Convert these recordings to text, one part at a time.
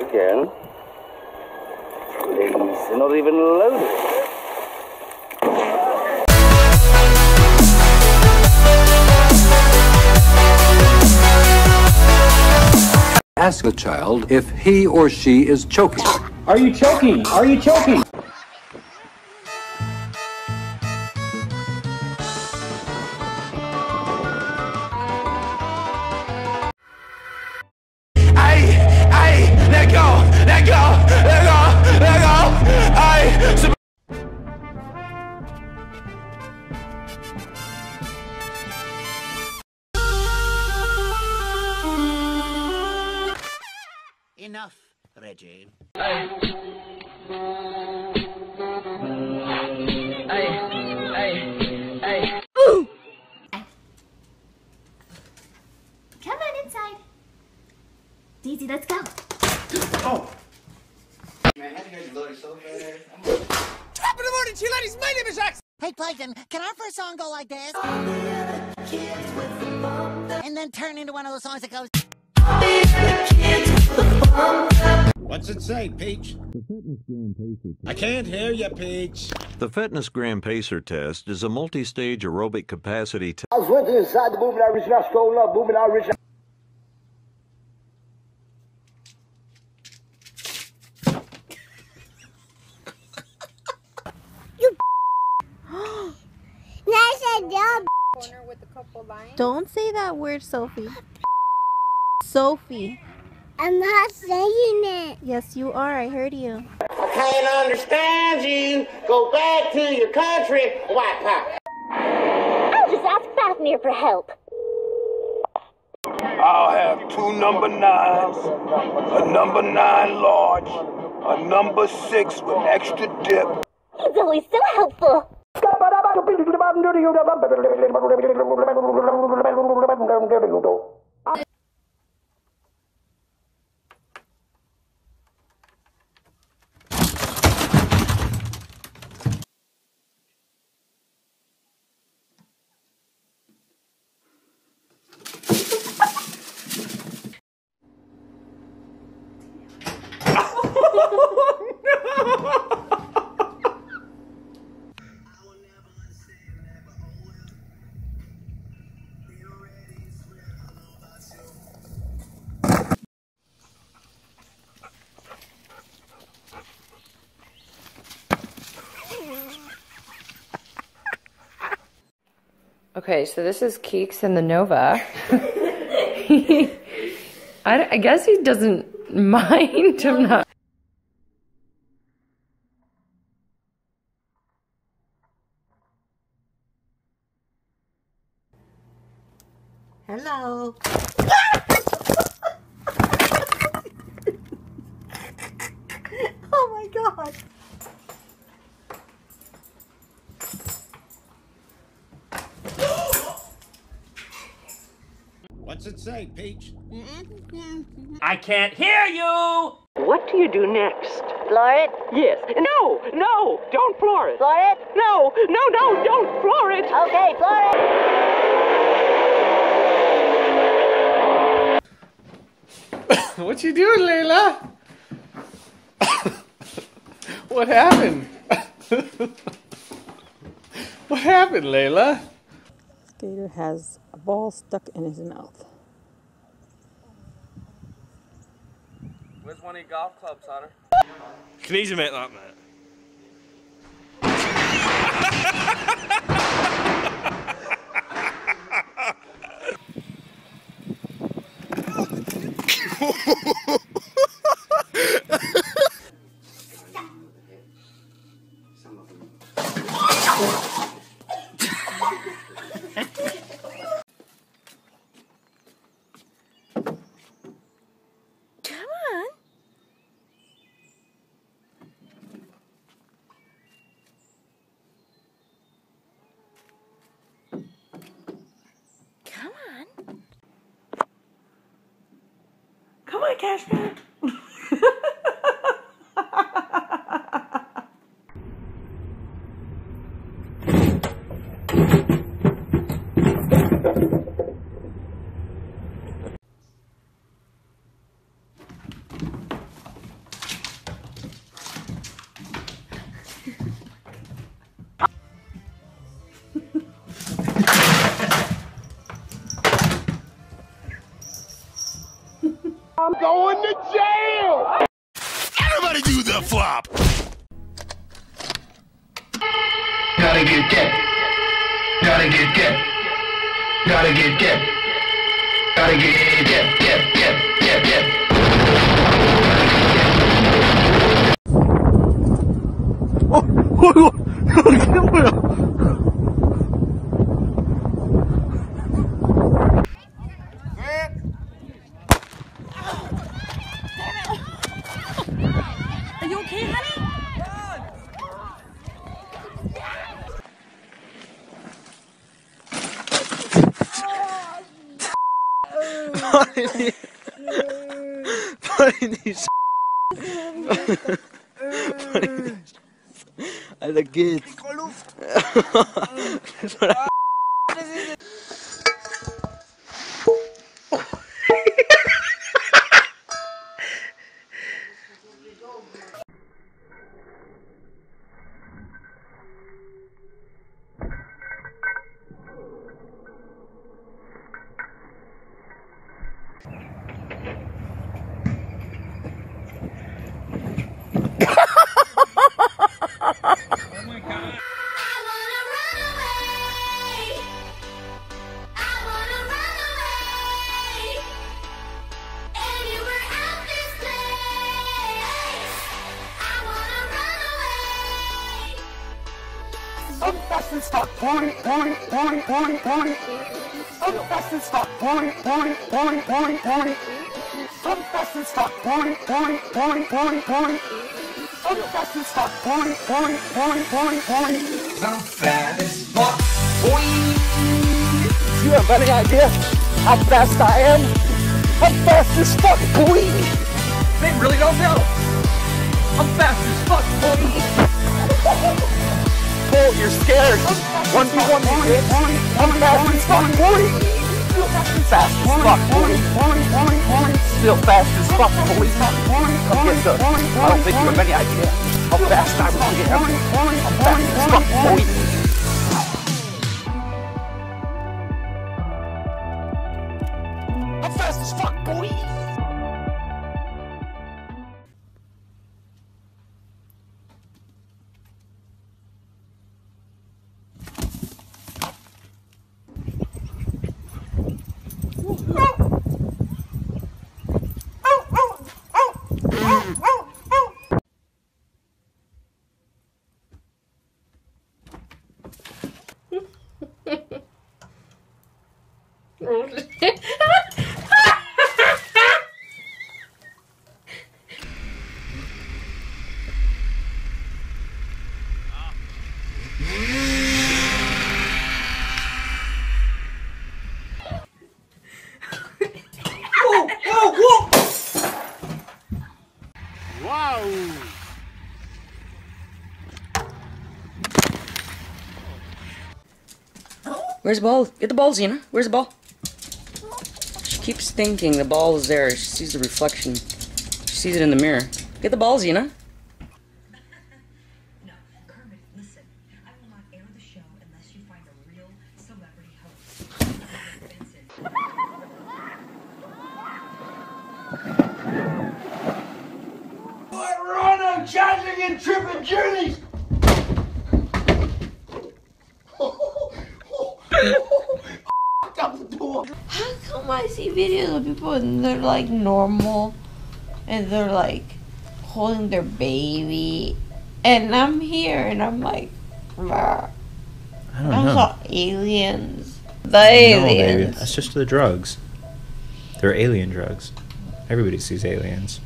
Again. They're not even loaded. Ask the child if he or she is choking. Are you choking? Are you choking? Let go! Let go! Let go! Let go! Enough, Reggie. Ooh! Come on inside. Daisy, let's go. Oh! Man, I heard you loaded so fast. Top of the morning, chill ladies. My name is Jackson. Hey, Plankton, can our first song go like this? And then turn into one of those songs that goes... What's it say, Peach? The Fitness Gram Pacer Test. I can't hear you, Peach. The Fitness Gram Pacer Test is a multi-stage aerobic capacity test. I was went inside the movement I originally stole up, movement I originally. That's a dumb. Corner with a couple lines. Don't say that word, Sophie. Sophie. I'm not saying it. Yes, you are. I heard you. I can't understand you. Go back to your country, white pie. I'll just ask Fafnir for help. I'll have 2 number 9s, a number 9 large, a number 6 with extra dip. He's always so helpful. Okay, so this is Keeks in the Nova. I guess he doesn't mind. I'm not. Hello. Oh my God. What's it say, Peach? I can't hear you! What do you do next? Floor it. Yes. No, no, don't floor it. Floor it. No, no, no, don't floor it. Okay, floor it. What you doing, Layla? What happened? What happened, Layla? Skater has a ball stuck in his mouth. Where's one of your golf clubs, Hunter? Can easily make that, mate. Come on, Cashman. I'm going to jail! Everybody do the flop! Gotta get get. Gotta get get. Gotta get get. Gotta get get get get get get. Are you okay, honey? Alter geht's. I'm fast and stuck, boing, boing, boing, boing, boing. I'm fast and stuck, boing, boing, boing, boing, boing. I'm fast and stuck, boing, boing, boing, boing, boing. I'm fast and stuck, boing, boing, boing, boing, boing. I'm fast as fuck, boing. You have any idea how fast I am? I'm fast as fuck, boing. They really don't know. I'm fast as fuck, boing. Oh, you're scared. 1v1 me, bitch. I'm fast as fuck, boy. Fast as fuck, boy. Still fast as fuck, boy. Come get the. I don't think you have any idea how fast I really am. I'm fast as fuck, boy. I'm fast as fuck, boy. Wow! Where's the ball? Get the ball, Xena. Where's the ball? She keeps thinking the ball is there. She sees the reflection. She sees it in the mirror. Get the ball, Xena. No, Kermit, listen. I will not air the show unless you find a real celebrity host. We're on a charging and tripping journeys. How come I see videos of people and they're like normal and they're like holding their baby and I'm here and I'm like, I don't know. saw aliens. The aliens. No, baby. That's just the drugs. They're alien drugs. Everybody sees aliens.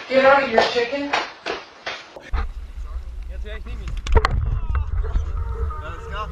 Get out of here, chicken. Jetzt höre ich nicht mehr. Alles klar,